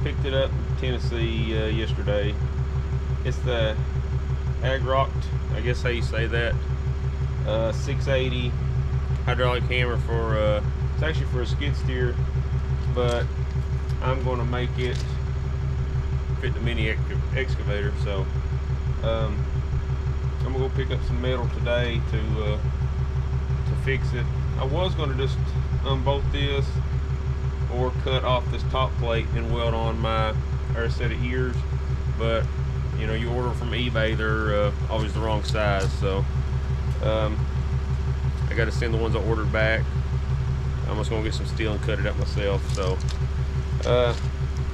Picked it up in Tennessee yesterday. It's the Agrotk, I guess how you say that. 680 hydraulic hammer for it's actually for a skid steer, but I'm going to make it fit the mini excavator. So I'm gonna go pick up some metal today to fix it. I was going to just unbolt this or cut off this top plate and weld on my set of ears, but you know, you order from eBay, they're always the wrong size, so I got to send the ones I ordered back. I'm just gonna get some steel and cut it up myself. So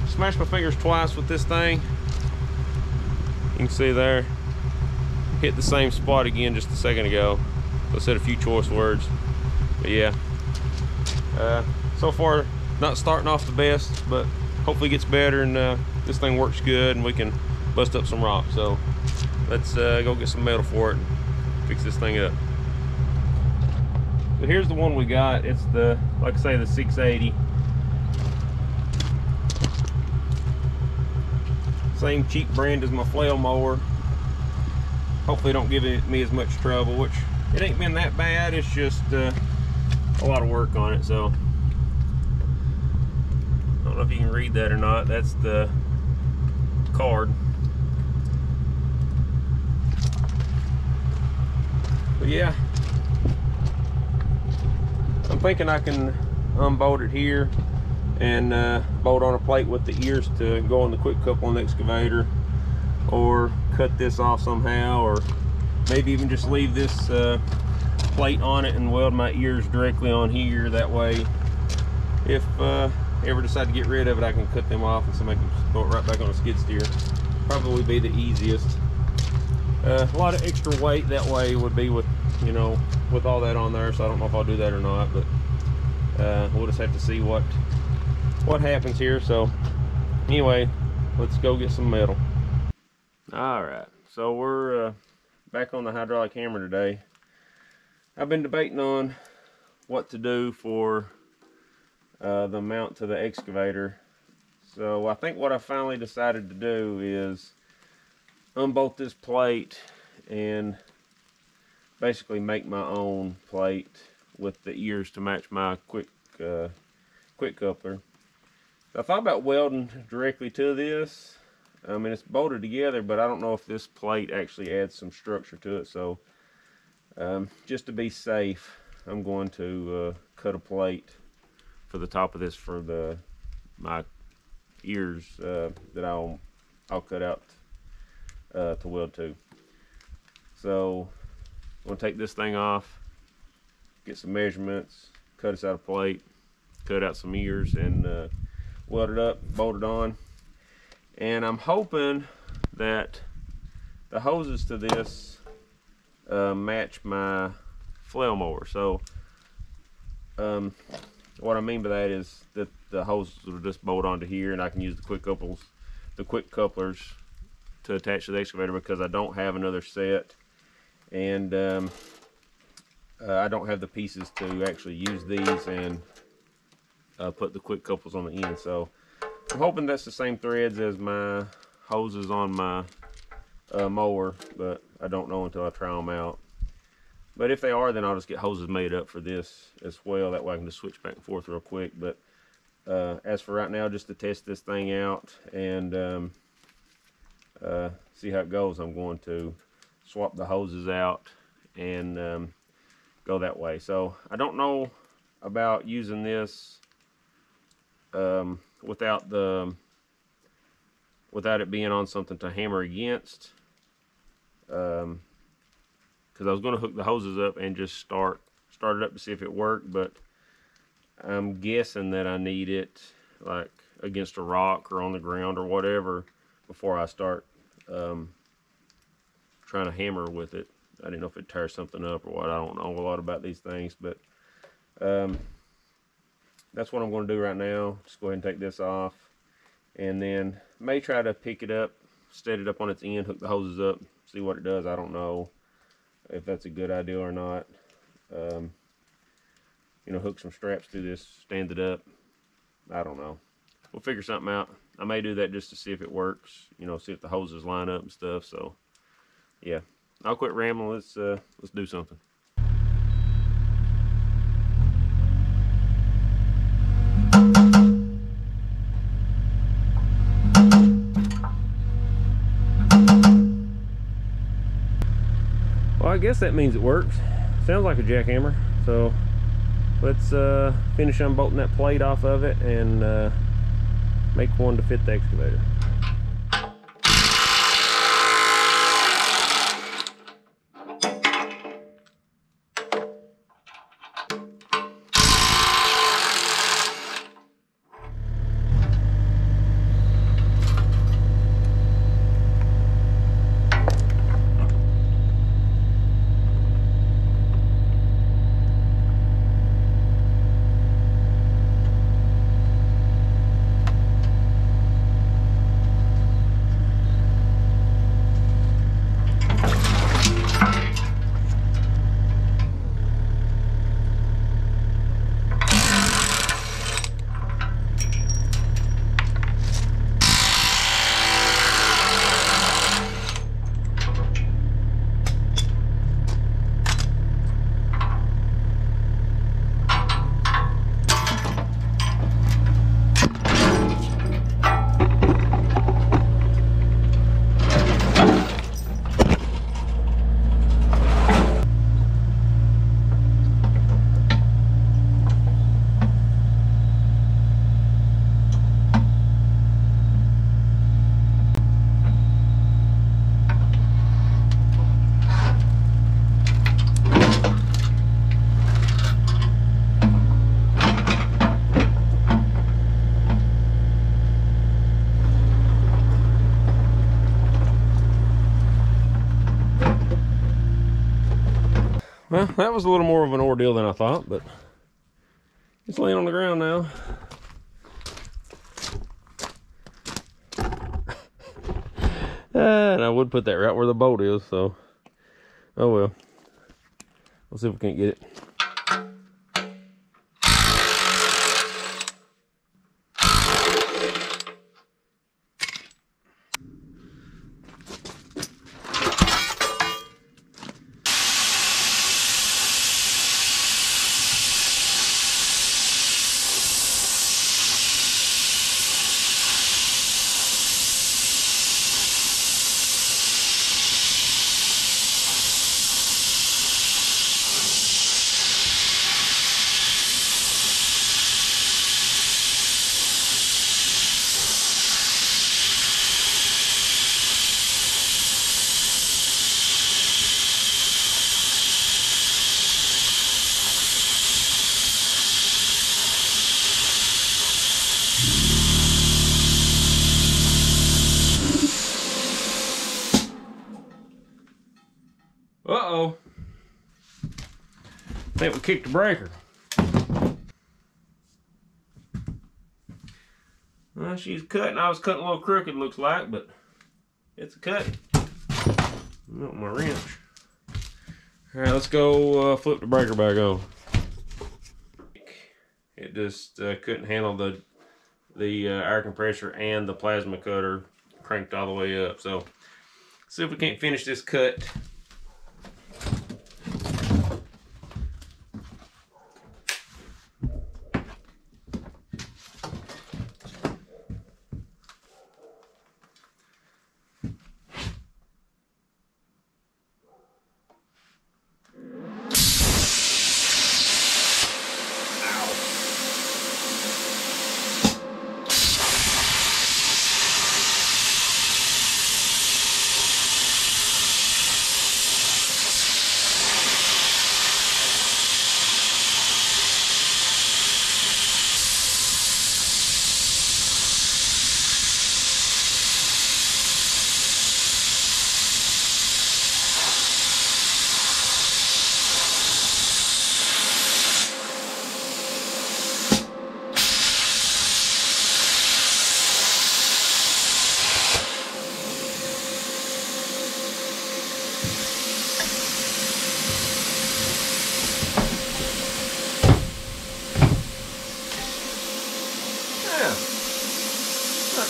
smashed my fingers twice with this thing. You can see there, hit the same spot again just a second ago. I said a few choice words, but yeah, so far not starting off the best, but hopefully it gets better and this thing works good and we can bust up some rock. So let's go get some metal for it and fix this thing up. But here's the one we got. It's the, like I say, the 680. Same cheap brand as my flail mower. Hopefully it don't give me as much trouble, which it ain't been that bad. It's just a lot of work on it. So I don't know if you can read that or not. That's the card. But yeah, I'm thinking I can unbolt it here and bolt on a plate with the ears to go on the quick couple on the excavator, or cut this off somehow, or maybe even just leave this plate on it and weld my ears directly on here. That way, if ever decide to get rid of it, I can cut them off and somebody can throw it right back on a skid steer. Probably be the easiest. A lot of extra weight that way would be with, you know, with all that on there, so I don't know if I'll do that or not, but we'll just have to see what happens here. So anyway, let's go get some metal. All right, so we're back on the hydraulic hammer today. I've been debating on what to do for the mount to the excavator. So I think what I finally decided to do is unbolt this plate and basically make my own plate with the ears to match my quick coupler. So I thought about welding directly to this. I mean, it's bolted together, but I don't know if this plate actually adds some structure to it. So just to be safe, I'm going to cut a plate for the top of this for my ears that I'll cut out to weld to. So I'm gonna take this thing off, get some measurements, cut us out a plate, cut out some ears, and weld it up, bolt it on. And I'm hoping that the hoses to this match my flail mower. So what I mean by that is that the hoses will just bolt onto here, and I can use the quick couplers to attach to the excavator, because I don't have another set, and I don't have the pieces to actually use these and put the quick couples on the end. So I'm hoping that's the same threads as my hoses on my mower, but I don't know until I try them out. But if they are, then I'll just get hoses made up for this as well. That way I can just switch back and forth real quick. But as for right now, just to test this thing out and see how it goes, I'm going to swap the hoses out and go that way. So I don't know about using this without it being on something to hammer against, because I was going to hook the hoses up and just start it up to see if it worked, but I'm guessing that I need it like against a rock or on the ground or whatever before I start trying to hammer with it. I didn't know if it tears something up or what. I don't know a lot about these things, but that's what I'm going to do right now. Just go ahead and take this off, and then may try to pick it up, set it up on its end, hook the hoses up, see what it does. I don't know if that's a good idea or not. You know, hook some straps through this, stand it up. I don't know. we'll figure something out. I may do that just to see if it works, you know, see if the hoses line up and stuff. So yeah, I'll quit rambling. Let's do something. Well, I guess that means it works. Sounds like a jackhammer. So let's finish unbolting that plate off of it and make one to fit the excavator. Well, that was a little more of an ordeal than I thought, but it's laying on the ground now. And I would put that right where the bolt is, so oh well. We'll see if we can't get it. Uh-oh. I think we kicked the breaker. Well, she's cutting. I was cutting a little crooked, looks like, but it's a cut. Not my wrench. All right, let's go flip the breaker back on. It just couldn't handle the air compressor and the plasma cutter cranked all the way up. So, see if we can't finish this cut.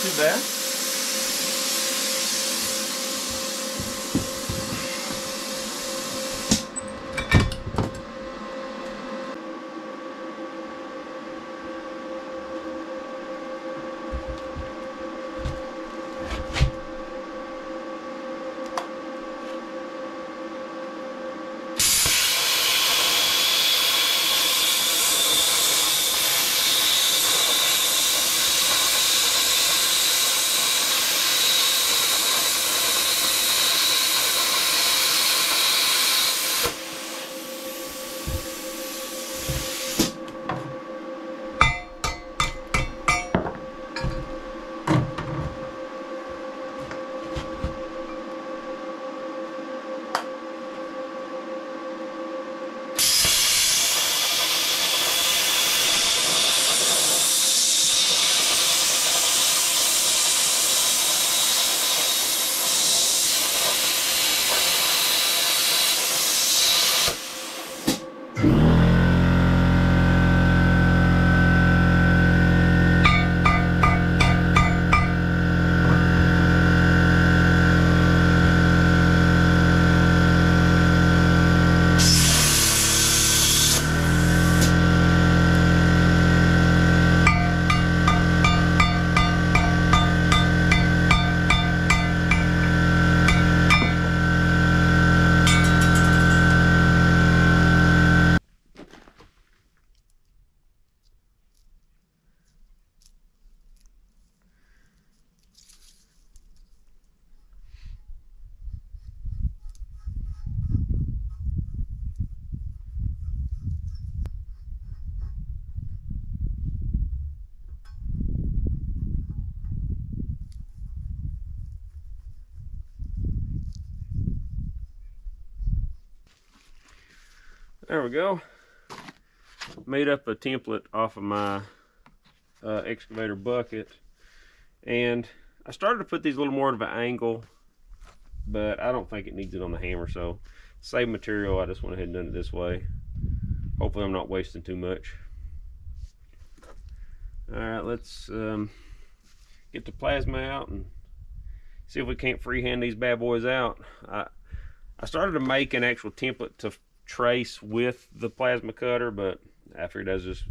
too bad. There we go. Made up a template off of my excavator bucket, and I started to put these a little more of an angle, but I don't think it needs it on the hammer, so save material. I just went ahead and done it this way. Hopefully I'm not wasting too much. Alright, let's get the plasma out and see if we can't freehand these bad boys out. I started to make an actual template to trace with the plasma cutter, but after it does just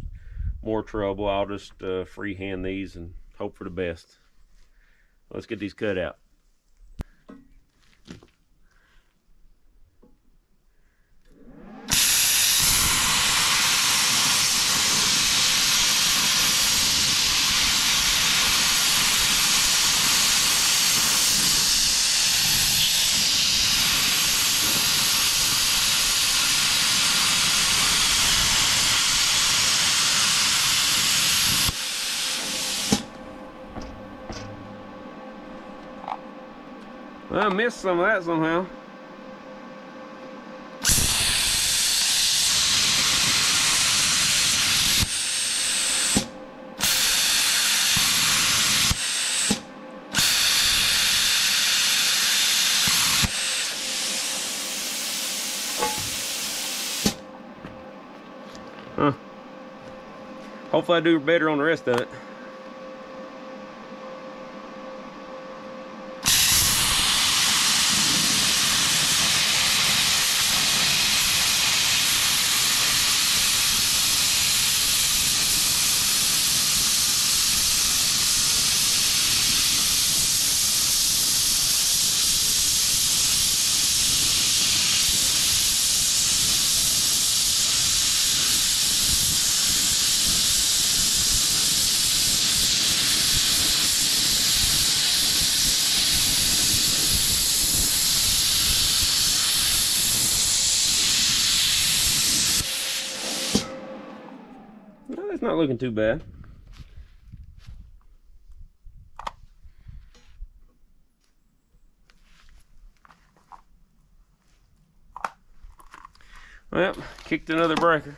more trouble, I'll just freehand these and hope for the best. Let's get these cut out. I missed some of that somehow. Huh. Hopefully I do better on the rest of it. It's not looking too bad. Well, kicked another breaker.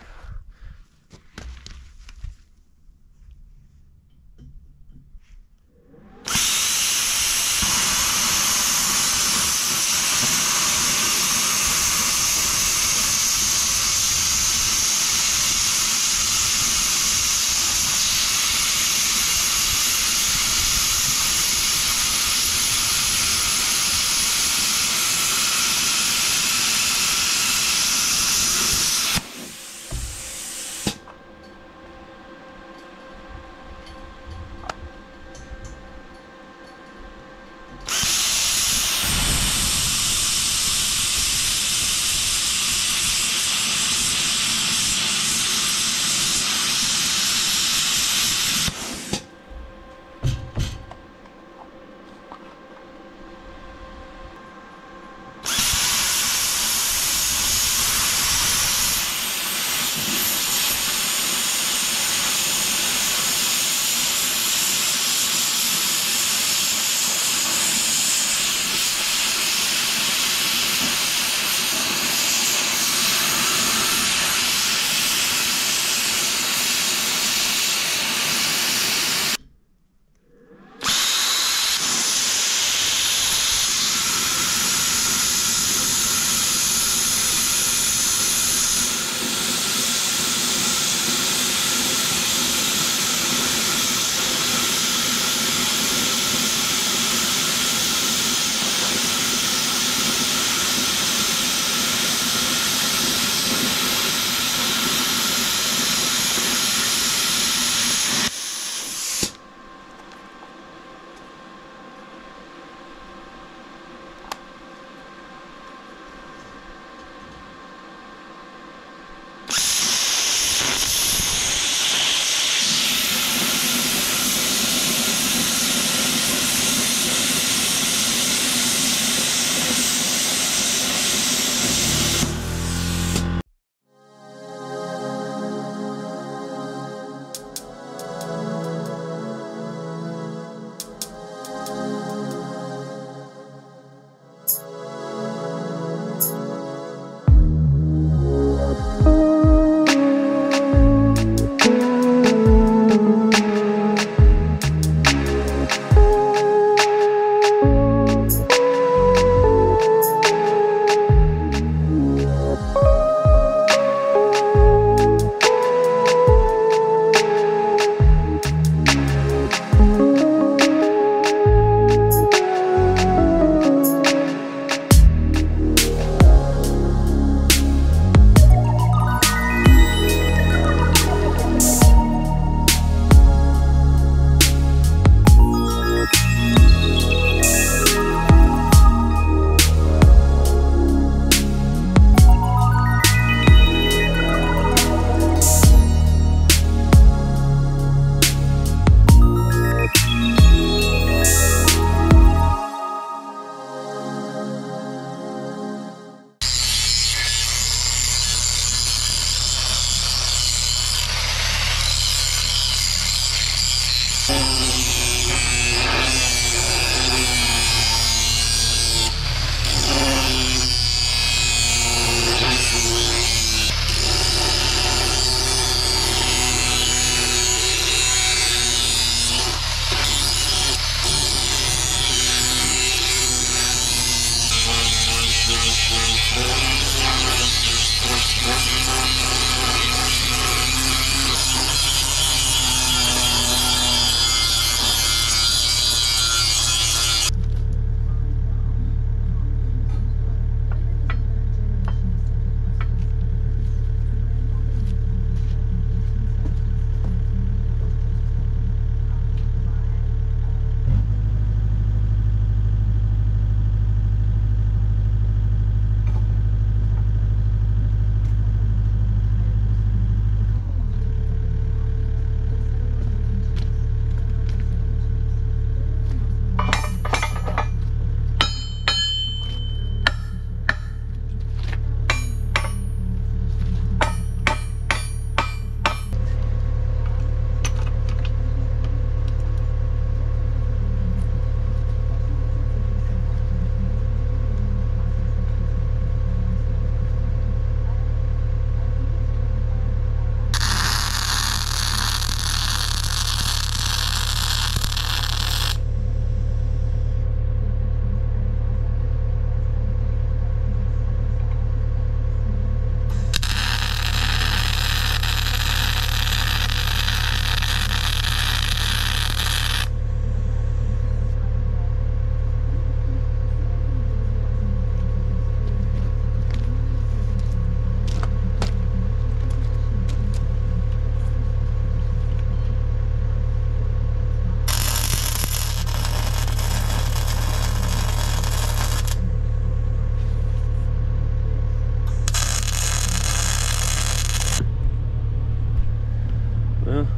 Well,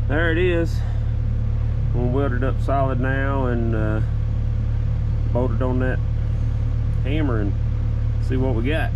there it is. We'll weld it up solid now and bolt it on that hammer and see what we got.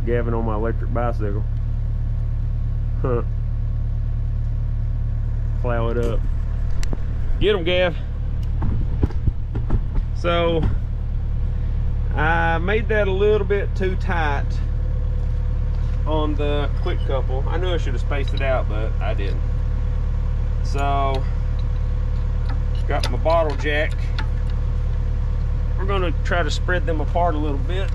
Gavin on my electric bicycle. Huh. Plow it up. Get him, Gav. So I made that a little bit too tight on the quick couple. I knew I should have spaced it out, but I didn't. So got my bottle jack. We're gonna try to spread them apart a little bit.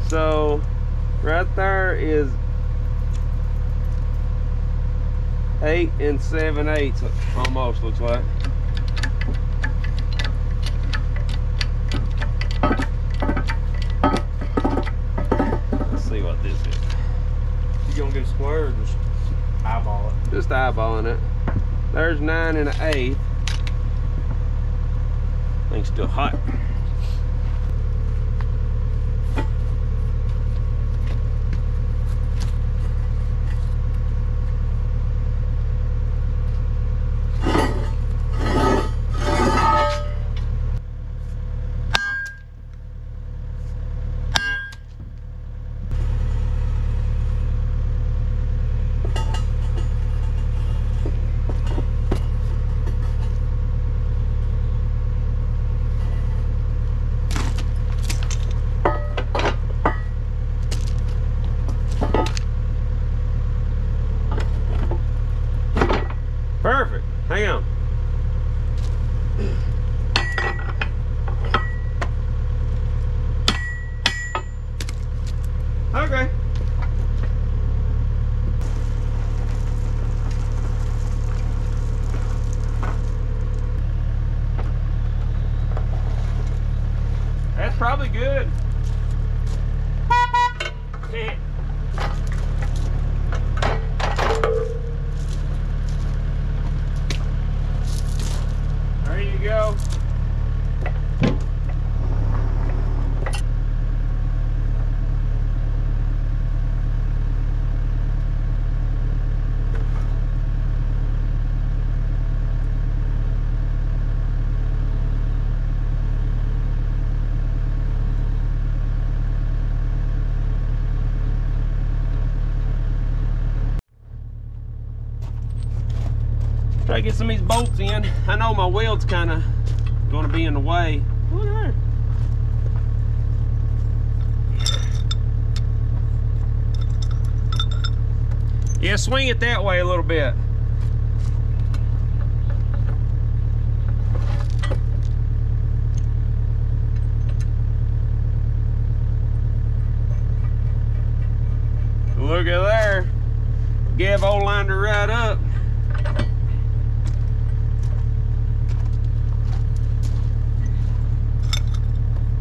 So right there is 8 7/8 almost, looks like. Let's see what this is. You gonna get a square or just eyeball it? Just eyeballing it. There's 9 1/8. Thing's still hot. probably good. There you go. Try to get some of these bolts in. I know my weld's kind of going to be in the way. Look there. Yeah, swing it that way a little bit. Look at there. Gav old lined her right up.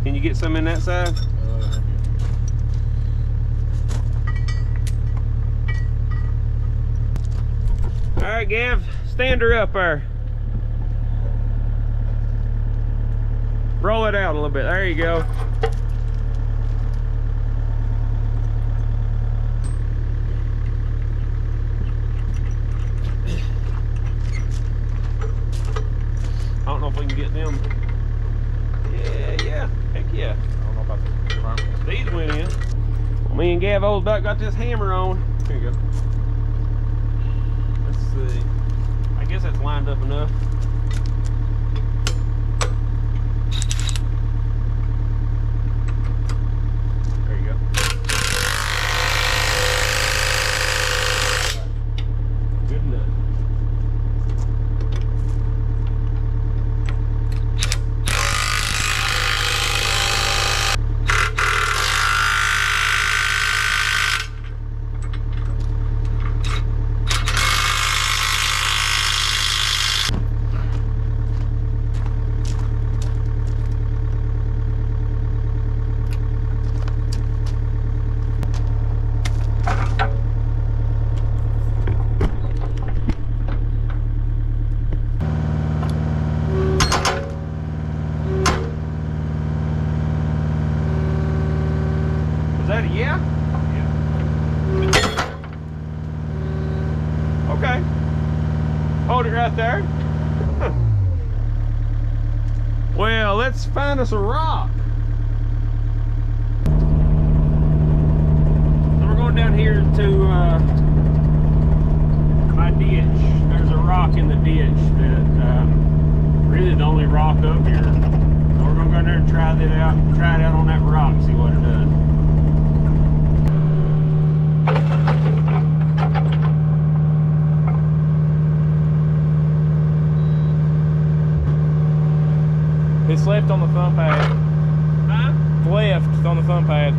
Can you get some in that side? All right, Gav, stand her up there. Roll it out a little bit. There you go. I don't know if we can get them. Yeah. Heck yeah. I don't know about the front. These went in. Well, me and Gav old duck got this hammer on. Here you go. Let's see. I guess that's lined up enough. There you go. Good enough. that a yeah? Yeah. Okay. Hold it right there. Well, let's find us a rock. So we're going down here to my ditch. There's a rock in the ditch that really the only rock up here. So we're going to go in there and try it out on that rock, see what it does. It's left on the thumb pad. Huh? Left, it's on the thumb pad.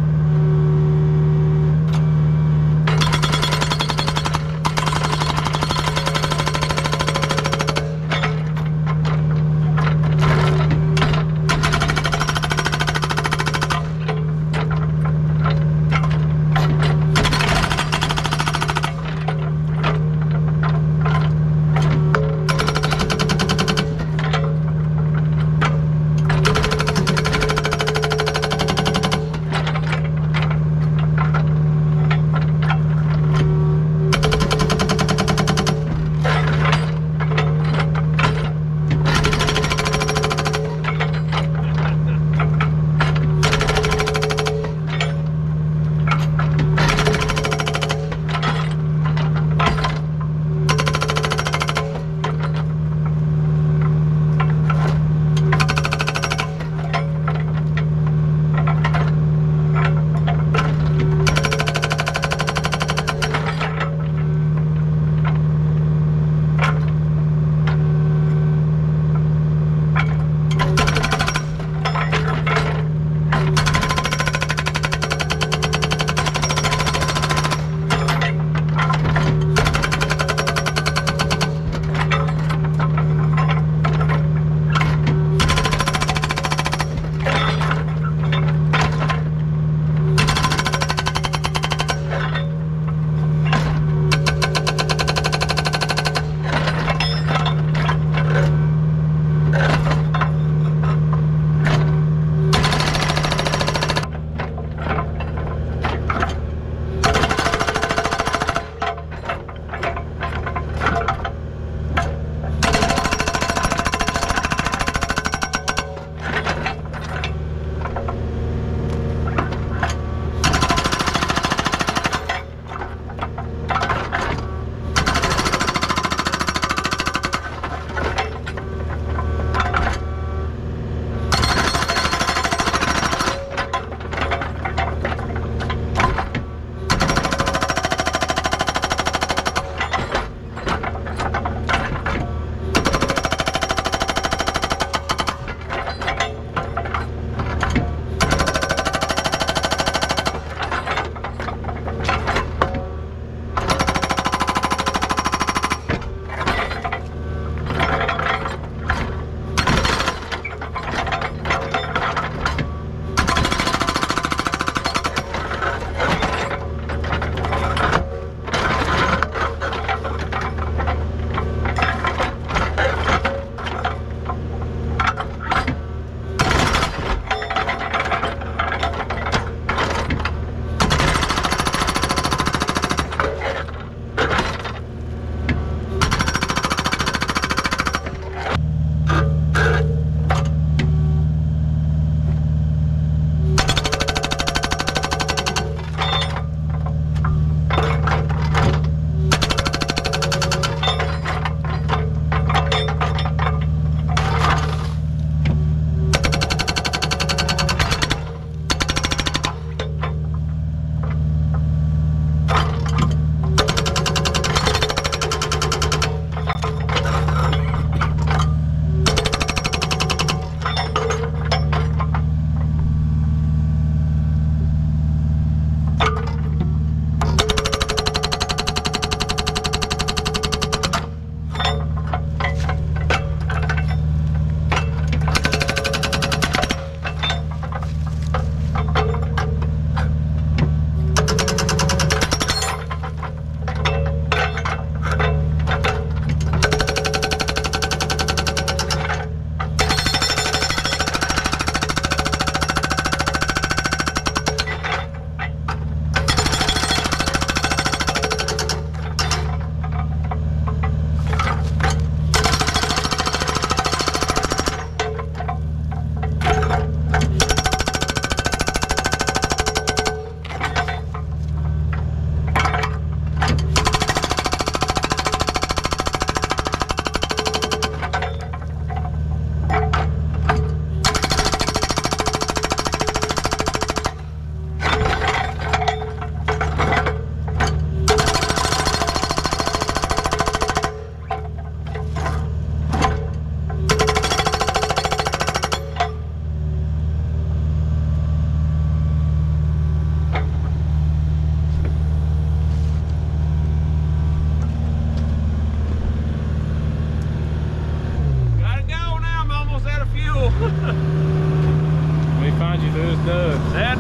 Let me find you those duds. That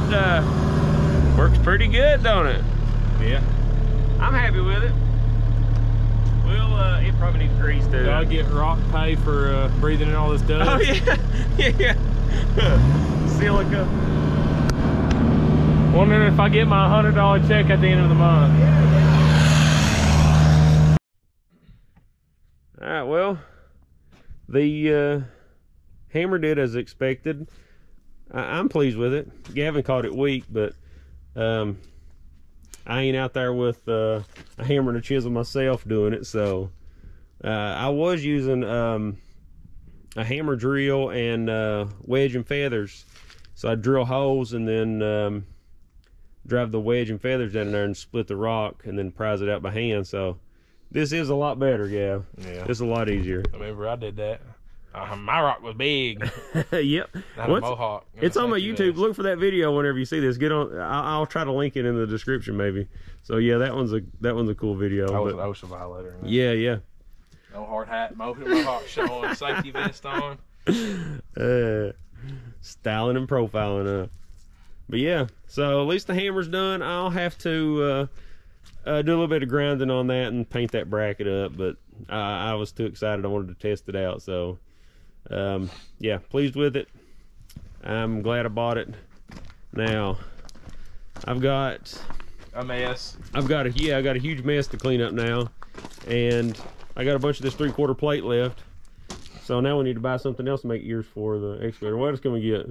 works pretty good, don't it? Yeah. I'm happy with it. We'll, it probably needs grease too. Gotta get Rock pay for breathing in all this dust. Oh yeah, yeah. Silica. Wondering if I get my $100 check at the end of the month. All right, well, the hammer did as expected. I'm pleased with it. Gavin caught it weak, but I ain't out there with a hammer and a chisel myself doing it. So I was using a hammer drill and wedge and feathers. So I drill holes and then drive the wedge and feathers down in there and split the rock and then prise it out by hand. So this is a lot better, Gav. Yeah. It's a lot easier. I remember I did that. My rock was big. Yep. I had a mohawk. It's on my YouTube. Look for that video whenever you see this. Get on. I'll try to link it in the description maybe. So yeah, that one's a cool video. I was an OSHA violator. Yeah, yeah. No hard hat, mohawk showing, safety vest on. Styling and profiling up. But yeah, so at least the hammer's done. I'll have to do a little bit of grinding on that and paint that bracket up, but I was too excited. I wanted to test it out. So yeah, pleased with it. I'm glad I bought it. Now I've got a mess. I got a huge mess to clean up now, and I got a bunch of this 3/4 plate left. So now we need to buy something else to make ears for the excavator. What else can we get?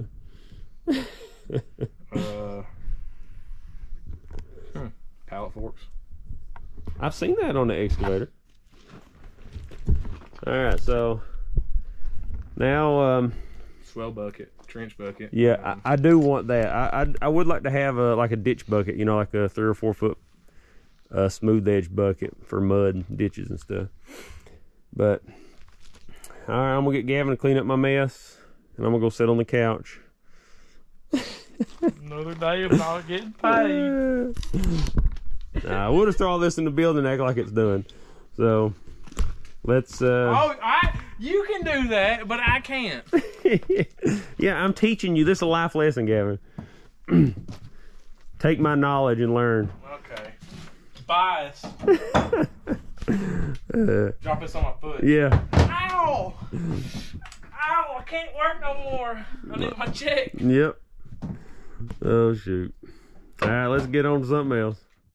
Pallet forks. I've seen that on the excavator. All right, so now Swell bucket, trench bucket. yeah, I do want that. I would like to have like a ditch bucket, you know, like a 3 or 4 foot smooth edge bucket for mud ditches and stuff. But all right, I'm gonna get Gavin to clean up my mess, and I'm gonna go sit on the couch. Another day of not getting paid. Nah, we'll just throw all this in the building and act like it's done. So let's you can do that, but I can't. yeah, I'm teaching you. This is a life lesson, Gavin. Take my knowledge and learn. Okay. Bias. Drop this on my foot. Yeah. Ow! Ow! I can't work no more. I need my check. Yep. Oh shoot. All right, let's get on to something else.